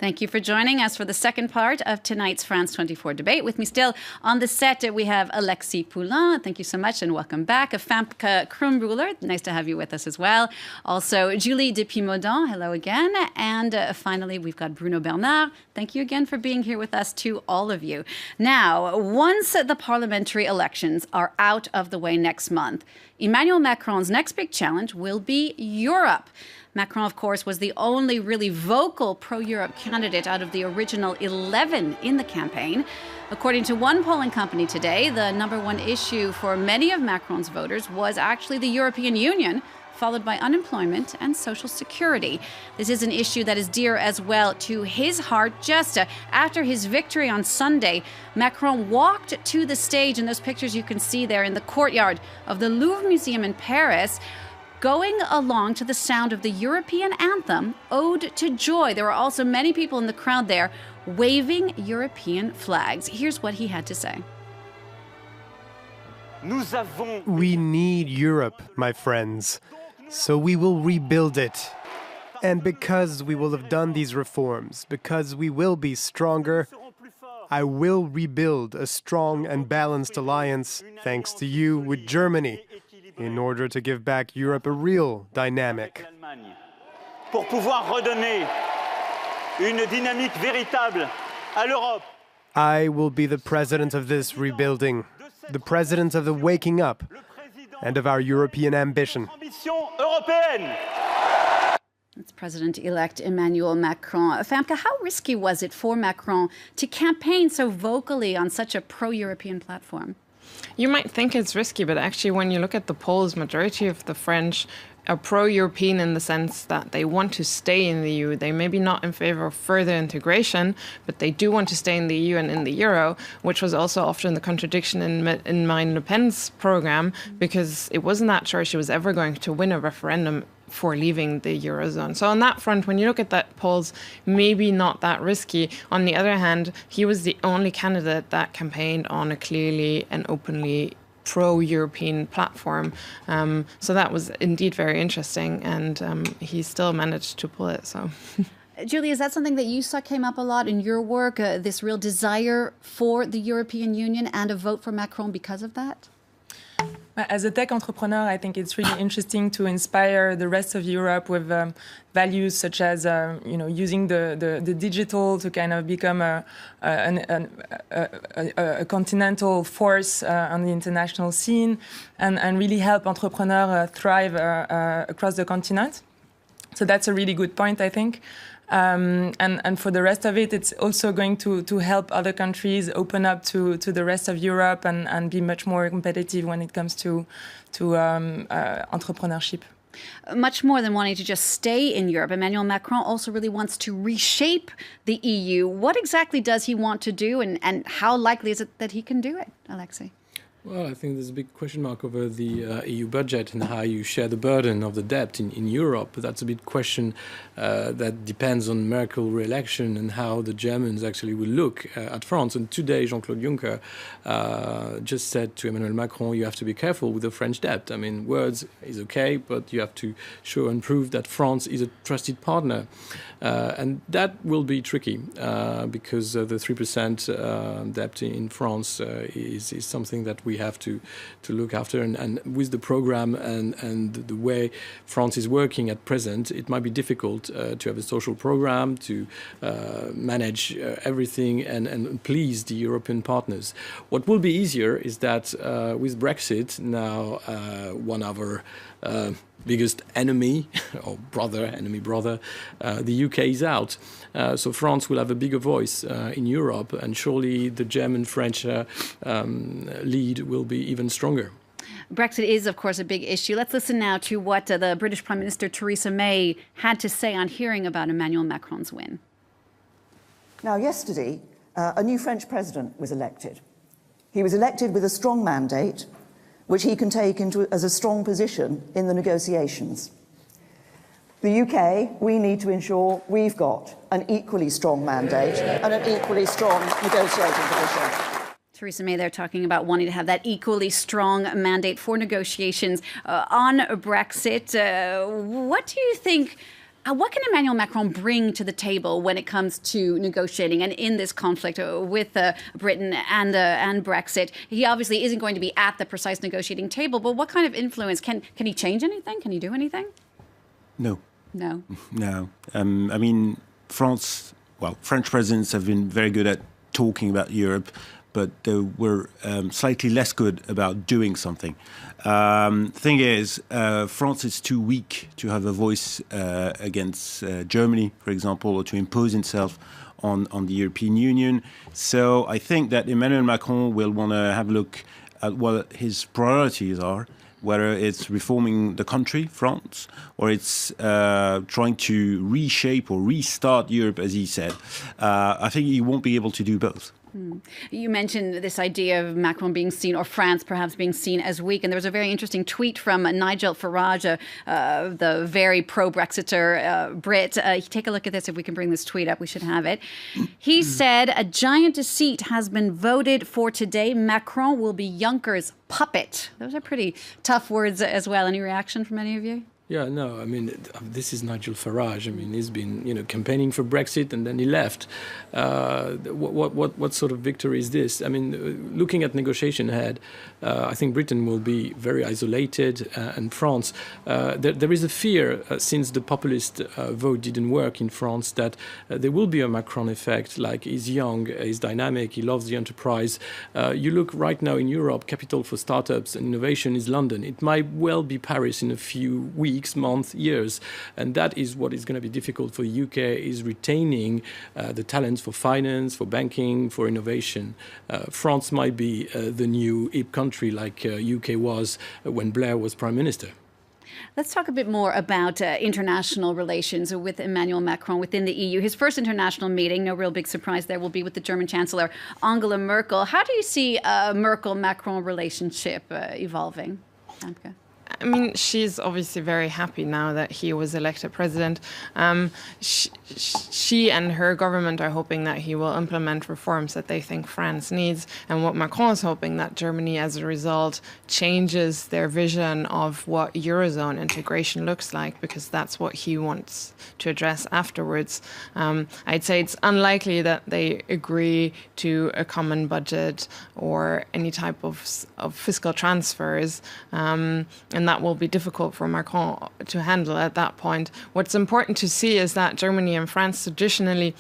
Thank you for joining us for the second part of tonight's France 24 debate. With me still on the set, we have Alexis Poulain. Thank you so much and welcome back. Famke Krumbmüller, nice to have you with us as well. Also, Julie Depuy-Moudon, hello again. And finally, we've got Bruno Bernard. Thank you again for being here with us, to all of you. Now, once the parliamentary elections are out of the way next month, Emmanuel Macron's next big challenge will be Europe. Macron, of course, was the only really vocal pro-Europe candidate out of the original 11 in the campaign. According to one polling company today, the number one issue for many of Macron's voters was actually the European Union, followed by unemployment and social security. This is an issue that is dear as well to his heart. Just after his victory on Sunday, Macron walked to the stage, and those pictures you can see there in the courtyard of the Louvre Museum in Paris, going along to the sound of the European anthem, Ode to Joy. There were also many people in the crowd there waving European flags. Here's what he had to say. We need Europe, my friends, so we will rebuild it. And because we will have done these reforms, because we will be stronger, I will rebuild a strong and balanced alliance, thanks to you, with Germany, in order to give back Europe a real dynamic. Pour pouvoir redonner une dynamique véritable à l'Europe. I will be the president of this rebuilding, the president of the waking up, and of our European ambition. That's President-elect Emmanuel Macron. Famke, how risky was it for Macron to campaign so vocally on such a pro-European platform? You might think it's risky, but actually when you look at the polls, majority of the French are pro-European in the sense that they want to stay in the EU. They may be not in favor of further integration, but they do want to stay in the EU and in the euro, which was also often the contradiction in Marine Le Pen's program, because it wasn't that sure she was ever going to win a referendum for leaving the Eurozone. So on that front, when you look at that polls, maybe not that risky. On the other hand, he was the only candidate that campaigned on a clearly and openly pro-European platform. So that was indeed very interesting, and he still managed to pull it. So, Julie, is that something that you saw came up a lot in your work, this real desire for the European Union and a vote for Macron because of that? As a tech entrepreneur, I think it's really interesting to inspire the rest of Europe with values such as, using the digital to kind of become a continental force on the international scene, and really help entrepreneurs thrive across the continent. So that's a really good point, I think. And for the rest of it, it's also going to help other countries open up to the rest of Europe and be much more competitive when it comes to entrepreneurship. Much more than wanting to just stay in Europe, Emmanuel Macron also really wants to reshape the EU. What exactly does he want to do, and how likely is it that he can do it, Alexis? Well, I think there's a big question mark over the EU budget and how you share the burden of the debt in Europe. But that's a big question that depends on Merkel re-election and how the Germans actually will look at France. And today, Jean-Claude Juncker just said to Emmanuel Macron, you have to be careful with the French debt. I mean, words is okay, but you have to show and prove that France is a trusted partner. And that will be tricky because the 3% debt in France is something that we have to look after. And with the program and the way France is working at present, it might be difficult to have a social program, to manage everything and please the European partners. What will be easier is that with Brexit, now one of our biggest enemy, or enemy brother, the UK is out. So France will have a bigger voice in Europe, and surely the German-French lead will be even stronger. Brexit is, of course, a big issue. Let's listen now to what the British Prime Minister Theresa May had to say on hearing about Emmanuel Macron's win. Now, yesterday, a new French president was elected. He was elected with a strong mandate, which he can take as a strong position in the negotiations. The UK, we need to ensure we've got an equally strong mandate and an equally strong negotiating position. Theresa May there talking about wanting to have that equally strong mandate for negotiations on Brexit. What do you think What can Emmanuel Macron bring to the table when it comes to negotiating and in this conflict with Britain and Brexit? He obviously isn't going to be at the precise negotiating table, but what kind of influence? Can he change anything? Can he do anything? No. No. No. I mean, French presidents have been very good at talking about Europe, but they were slightly less good about doing something. Thing is, France is too weak to have a voice against Germany, for example, or to impose itself on the European Union. So I think that Emmanuel Macron will want to have a look at what his priorities are, whether it's reforming the country, France, or it's trying to reshape or restart Europe, as he said. I think he won't be able to do both. You mentioned this idea of Macron being seen, or France perhaps being seen as weak. And there was a very interesting tweet from Nigel Farage, the very pro-Brexiter Brit. Take a look at this. If we can bring this tweet up, we should have it. He said, "A giant deceit has been voted for today. Macron will be Juncker's puppet." Those are pretty tough words as well. Any reaction from any of you? Yeah, no, I mean, this is Nigel Farage. I mean, he's been, campaigning for Brexit and then he left. What sort of victory is this? I mean, looking at negotiation ahead, I think Britain will be very isolated, and France. There is a fear, since the populist vote didn't work in France, that there will be a Macron effect. Like, he's young, he's dynamic, he loves the enterprise. You look right now in Europe, capital for startups and innovation is London. It might well be Paris in a few weeks, months, years, and that is what is going to be difficult for the UK, is retaining the talents for finance, for banking, for innovation. France might be the new hip country like UK was when Blair was Prime Minister. Let's talk a bit more about international relations with Emmanuel Macron within the EU. His first international meeting, no real big surprise there, will be with the German Chancellor Angela Merkel. How do you see a Merkel-Macron relationship evolving, Famke? I mean, she's obviously very happy now that he was elected president. She and her government are hoping that he will implement reforms that they think France needs. And what Macron is hoping that Germany, as a result, changes their vision of what Eurozone integration looks like, because that's what he wants to address afterwards. I'd say it's unlikely that they agree to a common budget or any type of fiscal transfers. And that will be difficult for Macron to handle at that point. What's important to see is that Germany and France traditionally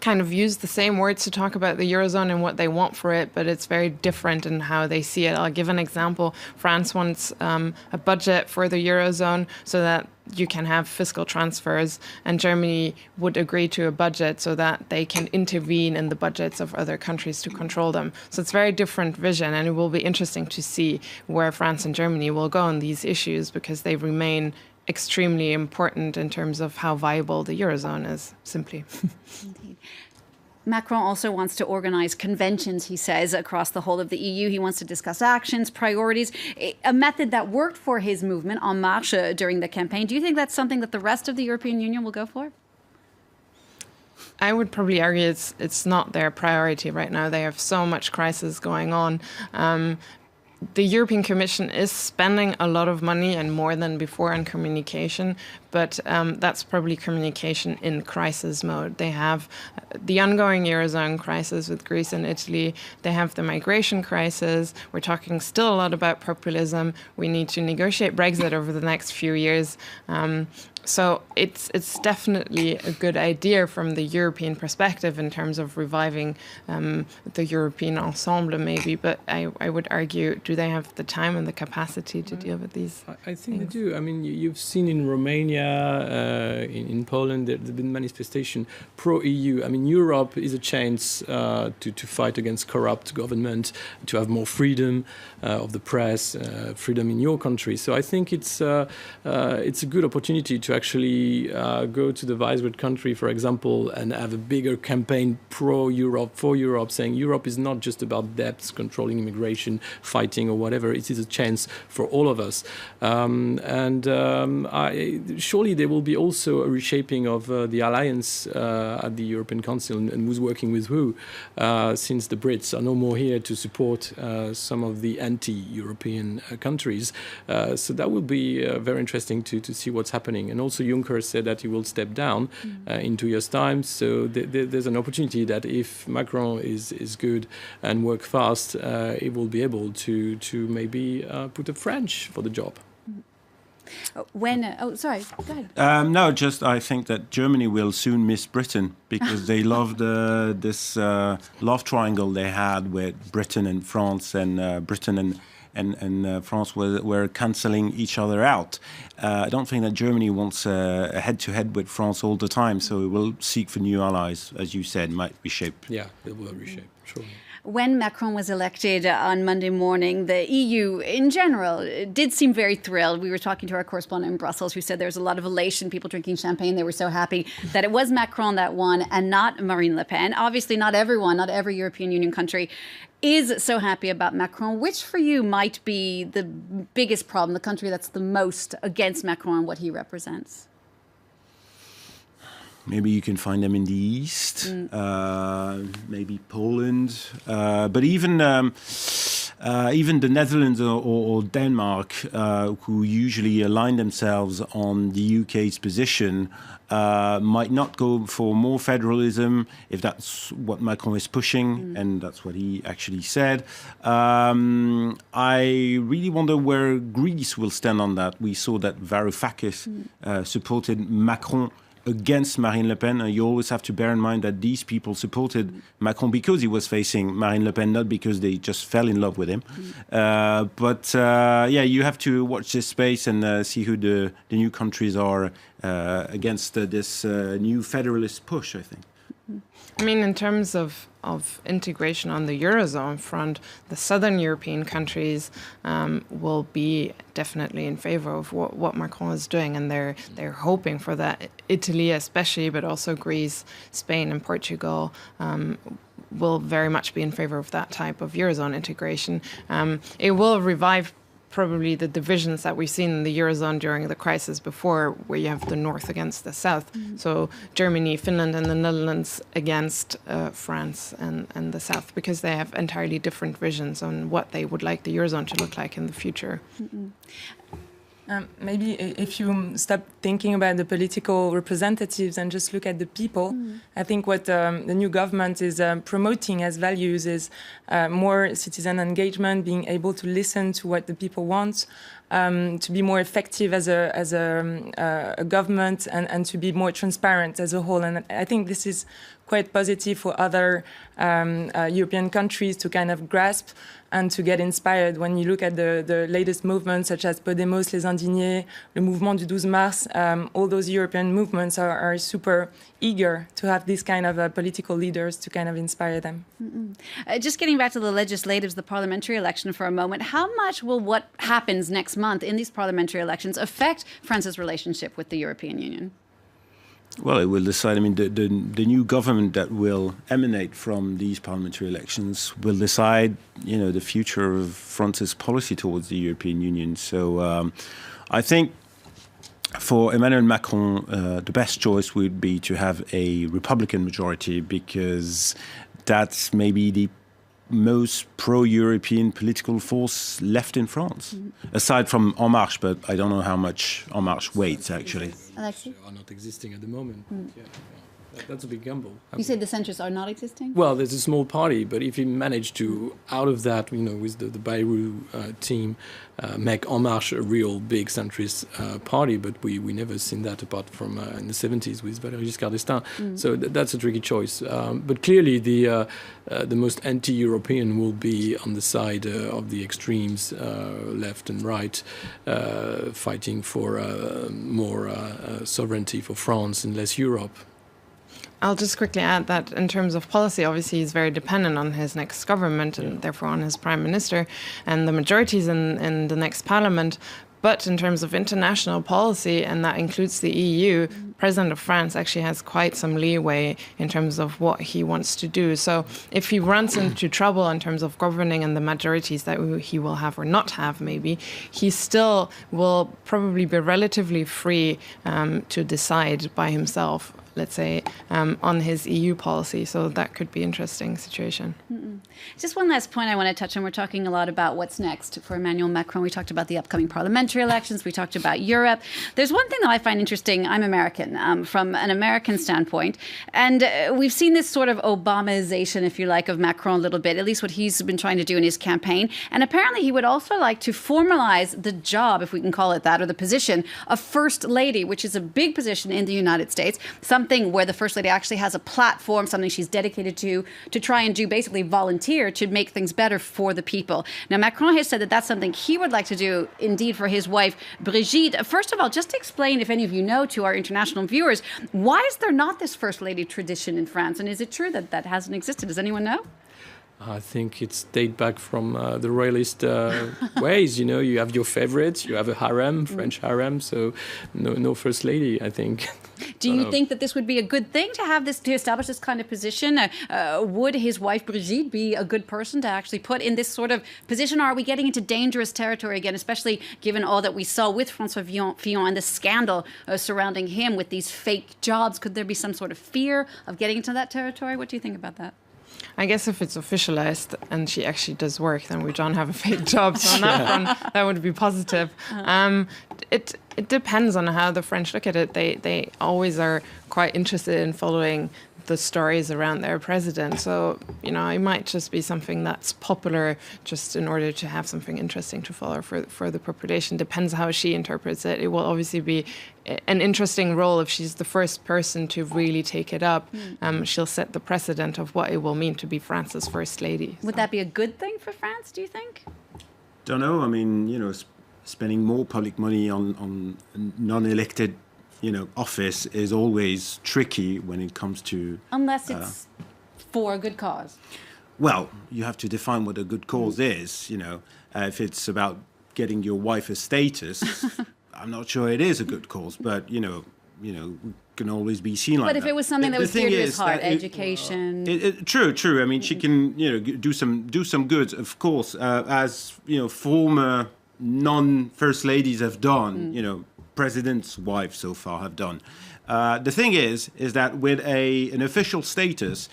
kind of use the same words to talk about the Eurozone and what they want for it, but it's very different in how they see it. I'll give an example. France wants a budget for the Eurozone so that you can have fiscal transfers, and Germany would agree to a budget so that they can intervene in the budgets of other countries to control them. So it's a very different vision, and it will be interesting to see where France and Germany will go on these issues, because they remain extremely important in terms of how viable the Eurozone is, simply. Indeed. Macron also wants to organize conventions, he says, across the whole of the EU. He wants to discuss actions, priorities, a method that worked for his movement, En Marche, during the campaign. Do you think that's something that the rest of the European Union will go for? I would probably argue it's not their priority right now. They have so much crisis going on. The European Commission is spending a lot of money, and more than before, on communication, but that's probably communication in crisis mode. They have the ongoing Eurozone crisis with Greece and Italy. They have the migration crisis. We're talking still a lot about populism. We need to negotiate Brexit over the next few years. So it's definitely a good idea from the European perspective in terms of reviving the European ensemble, maybe. But I would argue, do they have the time and the capacity to deal with these I think things? they do. I mean, you've seen in Romania, in Poland, there have been manifestations pro-EU. I mean, Europe is a chance to fight against corrupt government, to have more freedom of the press, freedom in your country. So I think it's a good opportunity to actually go to the vice-lord country, for example, and have a bigger campaign pro-Europe, for Europe, saying Europe is not just about debts, controlling immigration, fighting or whatever. It is a chance for all of us. Surely there will be also a reshaping of the alliance at the European Council, and who's working with who, since the Brits are no more here to support some of the anti-European countries. So that will be very interesting to see what's happening. And And also Juncker said that he will step down in 2 years' time. So there's an opportunity that if Macron is good and work fast, he will be able to maybe put a French for the job. Sorry, go ahead. No, just I think that Germany will soon miss Britain because they loved this love triangle they had with Britain and France, and Britain and France were cancelling each other out. I don't think that Germany wants a head-to-head with France all the time, so it will seek for new allies, as you said, might reshape. Yeah, it will reshape, sure. When Macron was elected on Monday morning, the EU in general did seem very thrilled. We were talking to our correspondent in Brussels who said there was a lot of elation, people drinking champagne. They were so happy that it was Macron that won and not Marine Le Pen. Obviously, not everyone, not every European Union country is so happy about Macron. Which for you might be the biggest problem, the country that's the most against Macron and what he represents? Maybe you can find them in the east, maybe Poland, but even the Netherlands or Denmark, who usually align themselves on the UK's position, might not go for more federalism if that's what Macron is pushing, and that's what he actually said. I really wonder where Greece will stand on that. We saw that Varoufakis supported Macron against Marine Le Pen. You always have to bear in mind that these people supported Macron because he was facing Marine Le Pen, not because they just fell in love with him. But you have to watch this space and see who the new countries are against this new federalist push, I think. I mean, in terms of integration on the Eurozone front, the southern European countries will be definitely in favor of what Macron is doing, and they're hoping for that. Italy especially, but also Greece, Spain and Portugal will very much be in favor of that type of Eurozone integration. It will revive probably the divisions that we've seen in the Eurozone during the crisis before, where you have the North against the South. So Germany, Finland and the Netherlands against France and the South, because they have entirely different visions on what they would like the Eurozone to look like in the future. Maybe if you stop thinking about the political representatives and just look at the people, I think what the new government is promoting as values is more citizen engagement, being able to listen to what the people want, to be more effective as a government, and to be more transparent as a whole. And I think this is quite positive for other European countries to kind of grasp and to get inspired. When you look at the latest movements, such as Podemos, Les Indignés, le Mouvement du 12 Mars, all those European movements are super eager to have these kind of political leaders to kind of inspire them. Just getting back to the legislatives, the parliamentary election for a moment, how much will what happens next month in these parliamentary elections affect France's relationship with the European Union? Well, it will decide. I mean, the new government that will emanate from these parliamentary elections will decide, the future of France's policy towards the European Union. So I think for Emmanuel Macron, the best choice would be to have a Republican majority, because that's maybe the most pro-European political force left in France, aside from En Marche, but I don't know how much En Marche weighs, actually. Alexis? Are not existing at the moment. Yeah. That's a big gamble. You say the centrists are not existing? Well, there's a small party, but if he managed to, out of that, with the Bayrou team, make En Marche a real big centrist party, but we never seen that apart from in the 70s with Valéry Giscard d'Estaing. So that's a tricky choice. But clearly the most anti-European will be on the side of the extremes, left and right, fighting for more sovereignty for France and less Europe. I'll just quickly add that in terms of policy, obviously he's very dependent on his next government and therefore on his prime minister and the majorities in the next parliament. But in terms of international policy, and that includes the EU, President of France actually has quite some leeway in terms of what he wants to do. So if he runs into trouble in terms of governing and the majorities that he will have or not have, maybe, he still will probably be relatively free to decide by himself, let's say, on his EU policy. So that could be an interesting situation. Just one last point I want to touch on. We're talking a lot about what's next for Emmanuel Macron. We talked about the upcoming parliamentary elections. We talked about Europe. There's one thing that I find interesting. I'm American, from an American standpoint. And we've seen this sort of Obamaization, if you like, of Macron a little bit, at least what he's been trying to do in his campaign. And apparently he would also like to formalize the job, if we can call it that, or the position of First Lady, which is a big position in the United States, something where the First Lady actually has a platform, something she's dedicated to try and do basically volunteer to make things better for the people. Now, Macron has said that that's something he would like to do, indeed, for his wife, Brigitte. First of all, just to explain, if any of you know, to our international viewers, why is there not this First Lady tradition in France? And is it true that that hasn't existed? Does anyone know? I think it's date back from the royalist ways. You know, you have your favorites, you have a harem, French harem, so no first lady, I think. Do you think that this would be a good thing to have this, to establish this kind of position? Would his wife Brigitte be a good person to actually put in this sort of position? Or are we getting into dangerous territory again, especially given all that we saw with François Fillon and the scandal surrounding him with these fake jobs? Could there be some sort of fear of getting into that territory? What do you think about that? I guess if it's officialized and she actually does work, then we don't have a fake job. So on that front, that would be positive. It depends on how the French look at it. They always are quite interested in following the stories around their president. So, you know, it might just be something that's popular just in order to have something interesting to follow for the population. Depends how she interprets it. It will obviously be an interesting role if she's the first person to really take it up. She'll set the precedent of what it will mean to be France's first lady. Would that be a good thing for France, do you think? Don't know. I mean, you know, spending more public money on non-elected office is always tricky when it comes to... Unless it's for a good cause. Well, you have to define what a good cause is, if it's about getting your wife a status, I'm not sure it is a good cause, but, can always be seen like that. But if it was something that was dear to his heart, education... True. I mean, she can, do some good, of course, as, former non-first ladies have done, president's wife so far have done. The thing is that with an official status,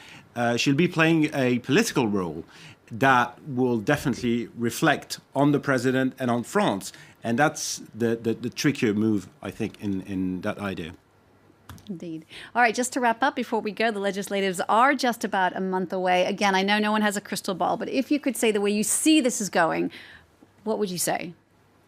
she'll be playing a political role that will definitely reflect on the president and on France. And that's the trickier move, I think, in that idea. Indeed. All right, just to wrap up before we go, the legislatives are just about a month away. Again, I know no one has a crystal ball, but if you could say the way you see this is going, what would you say?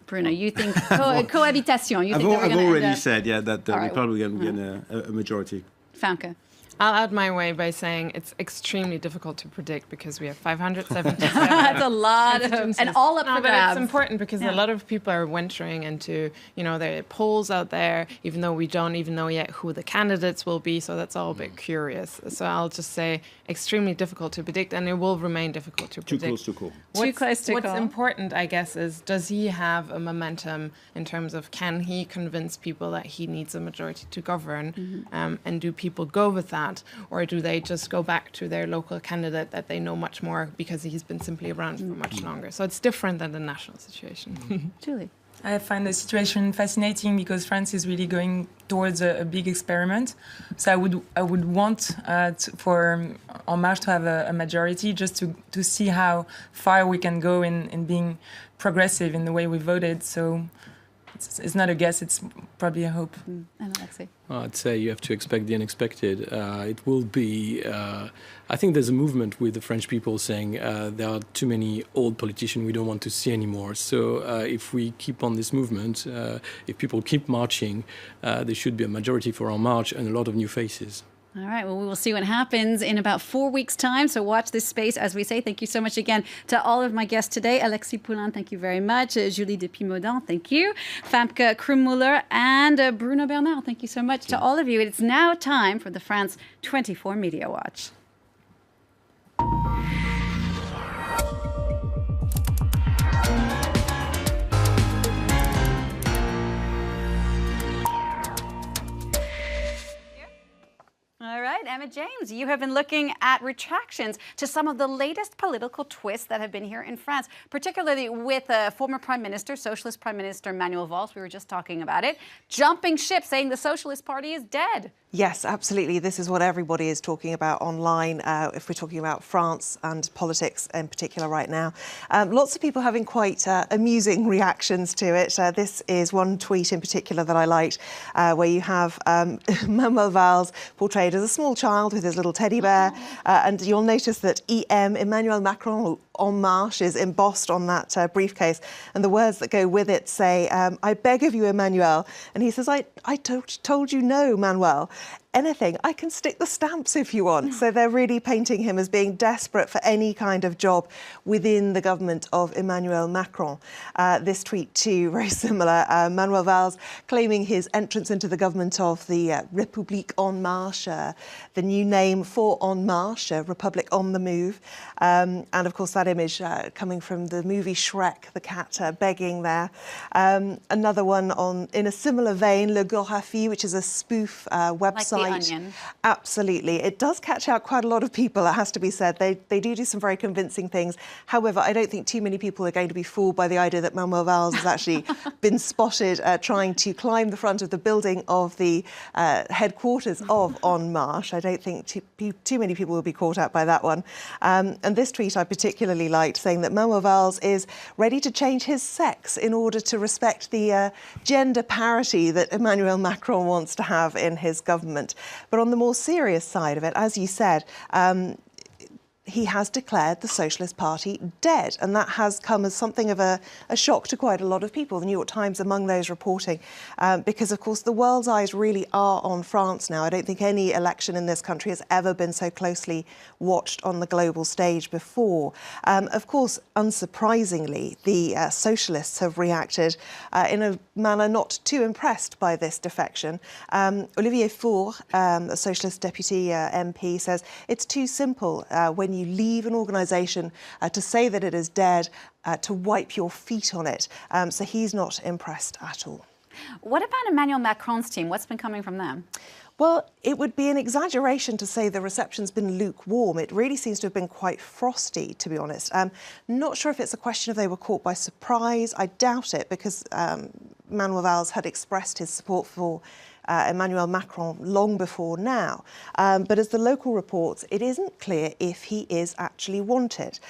Bruno, you think cohabitation? You think I've already said, that we're probably going to get a majority. Famke? I'll add my way by saying it's extremely difficult to predict because we have 577. That's a lot of, and all up for grabs. It's important because a lot of people are venturing into, there are polls out there, even though we don't even know yet who the candidates will be. So that's all a bit curious. So I'll just say extremely difficult to predict, and it will remain difficult to predict. Too close to call. What's important, I guess, is does he have a momentum in terms of can he convince people that he needs a majority to govern, and do people go with that? Or do they just go back to their local candidate that they know much more because he's been simply around for much longer? So it's different than the national situation. Julie? I find the situation fascinating because France is really going towards a big experiment. So I would want for En Marche to have a majority just to see how far we can go in being progressive in the way we voted. So it's not a guess, it's probably a hope. And Alexei? I'd say you have to expect the unexpected. It will be... I think there's a movement with the French people saying there are too many old politicians we don't want to see anymore. So if we keep on this movement, if people keep marching, there should be a majority for En Marche and a lot of new faces. All right, well, we will see what happens in about 4 weeks' time. So watch this space, as we say. Thank you so much again to all of my guests today. Alexis Poulain, thank you very much. Julie de Pimodon, thank you. Famke Krumbmüller and Bruno Bernard, thank you so much to all of you. It's now time for the France 24 Media Watch. All right, Emma. James, you have been looking at retractions to some of the latest political twists that have been here in France, particularly with former Prime Minister, Socialist Prime Minister Emmanuel Valls, we were just talking about it, jumping ship, saying the Socialist Party is dead. Yes, absolutely. This is what everybody is talking about online, if we're talking about France and politics in particular right now. Lots of people having quite amusing reactions to it. This is one tweet in particular that I liked, where you have Manuel Valls portrayed as a small child with his little teddy bear, and you'll notice that Emmanuel Macron, En Marche, is embossed on that briefcase, and the words that go with it say, I beg of you, Emmanuel, and he says, I told you no, Manuel. Anything. I can stick the stamps if you want. So they're really painting him as being desperate for any kind of job within the government of Emmanuel Macron. This tweet too, very similar. Manuel Valls claiming his entrance into the government of the République En Marche, the new name for En Marche, Republic on the Move. And of course that image coming from the movie Shrek, the cat begging there. Another one in a similar vein, Le Gorafi, which is a spoof website. Like The Onion. Absolutely. It does catch out quite a lot of people, it has to be said. They do some very convincing things. However, I don't think too many people are going to be fooled by the idea that Manuel Valls has actually been spotted trying to climb the front of the building of the headquarters of En Marche. I don't think too many people will be caught out by that one. And this tweet I particularly liked, saying that Manuel Valls is ready to change his sex in order to respect the gender parity that Emmanuel Macron wants to have in his government. But on the more serious side of it, as you said, he has declared the Socialist Party dead, and that has come as something of a shock to quite a lot of people. The New York Times among those reporting, because of course the world's eyes really are on France now. I don't think any election in this country has ever been so closely watched on the global stage before. Of course, unsurprisingly, the socialists have reacted in a manner not too impressed by this defection. Olivier Faure, a socialist deputy MP, says it's too simple when you leave an organisation to say that it is dead, to wipe your feet on it. So he's not impressed at all. What about Emmanuel Macron's team? What's been coming from them? Well, it would be an exaggeration to say the reception's been lukewarm. It really seems to have been quite frosty, to be honest. Not sure if it's a question of they were caught by surprise. I doubt it, because Manuel Valls had expressed his support for Emmanuel Macron long before now. But as the local reports, it isn't clear if he is actually wanted.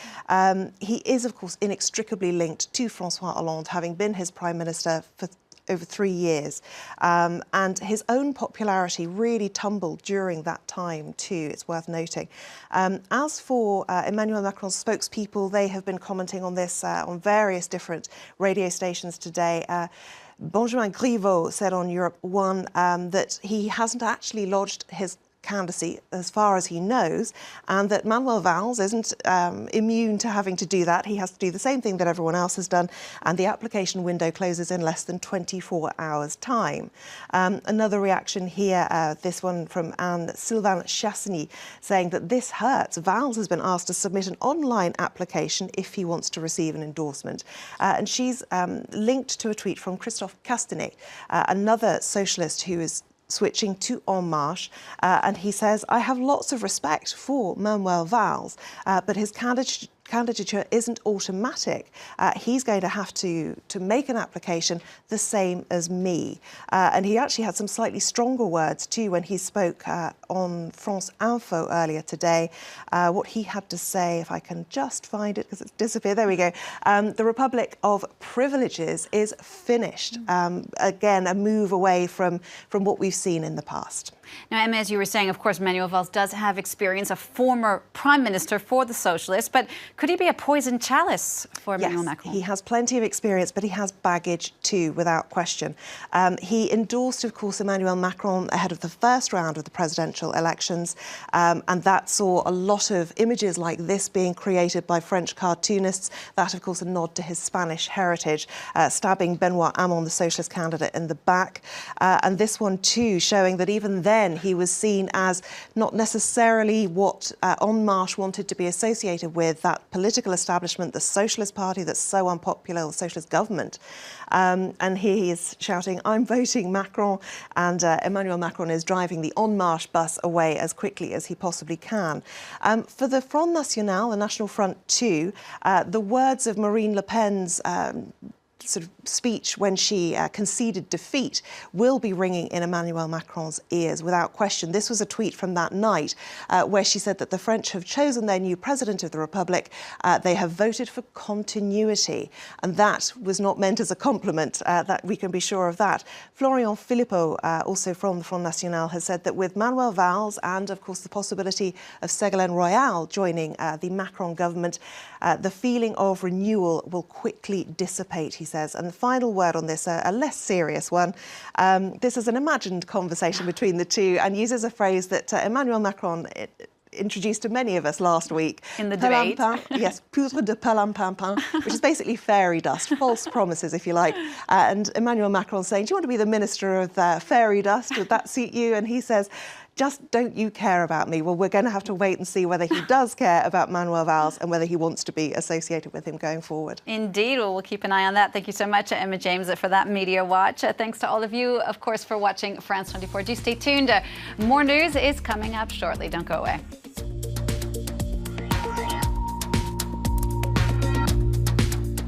He is, of course, inextricably linked to François Hollande, having been his Prime Minister for over 3 years. And his own popularity really tumbled during that time too, it's worth noting. As for Emmanuel Macron's spokespeople, they have been commenting on this on various different radio stations today. Benjamin Griveaux said on Europe 1 that he hasn't actually lodged his candidacy as far as he knows, and that Manuel Valls isn't immune to having to do that. He has to do the same thing that everyone else has done, and the application window closes in less than 24 hours' time. Another reaction here, this one from Anne-Sylvain Chasseny, saying that this hurts. Valls has been asked to submit an online application if he wants to receive an endorsement. And she's linked to a tweet from Christophe Castanet, another socialist who is switching to En Marche, and he says, I have lots of respect for Manuel Valls, but his candidature isn't automatic. He's going to have to make an application the same as me. And he actually had some slightly stronger words too when he spoke on France Info earlier today. What he had to say, if I can just find it because it's disappeared, there we go. The Republic of Privileges is finished. Again, a move away from what we've seen in the past. Now, Emma, as you were saying, of course, Manuel Valls does have experience, a former prime minister for the Socialists, but could he be a poison chalice for Emmanuel Macron? He has plenty of experience, but he has baggage too, without question. He endorsed, of course, Emmanuel Macron ahead of the first round of the presidential elections, and that saw a lot of images like this being created by French cartoonists. That, of course, a nod to his Spanish heritage, stabbing Benoit Hamon, the socialist candidate, in the back. And this one too, showing that even then he was seen as not necessarily what En Marche wanted to be associated with, that political establishment, the Socialist Party that's so unpopular, the Socialist government. And here he is shouting, I'm voting Macron, and Emmanuel Macron is driving the En Marche bus us away as quickly as he possibly can. For the Front National, the National Front too, the words of Marine Le Pen's sort of speech when she conceded defeat will be ringing in Emmanuel Macron's ears without question. This was a tweet from that night where she said that the French have chosen their new president of the Republic. They have voted for continuity, and that was not meant as a compliment, that we can be sure of that. Florian Philippot, also from the Front National, has said that with Manuel Valls and of course the possibility of Ségolène Royal joining the Macron government, the feeling of renewal will quickly dissipate, he says. And the final word on this, a less serious one. This is an imagined conversation between the two and uses a phrase that Emmanuel Macron introduced to many of us last week. In the debate. Yes, poudre de perlimpinpin, which is basically fairy dust, false promises, if you like. And Emmanuel Macron saying, do you want to be the minister of fairy dust? Would that suit you? And he says, just don't you care about me? Well, we're going to have to wait and see whether he does care about Manuel Valls and whether he wants to be associated with him going forward. Indeed. Well, we'll keep an eye on that. Thank you so much, Emma James, for that Media Watch. Thanks to all of you, of course, for watching France 24. Do stay tuned. More news is coming up shortly. Don't go away.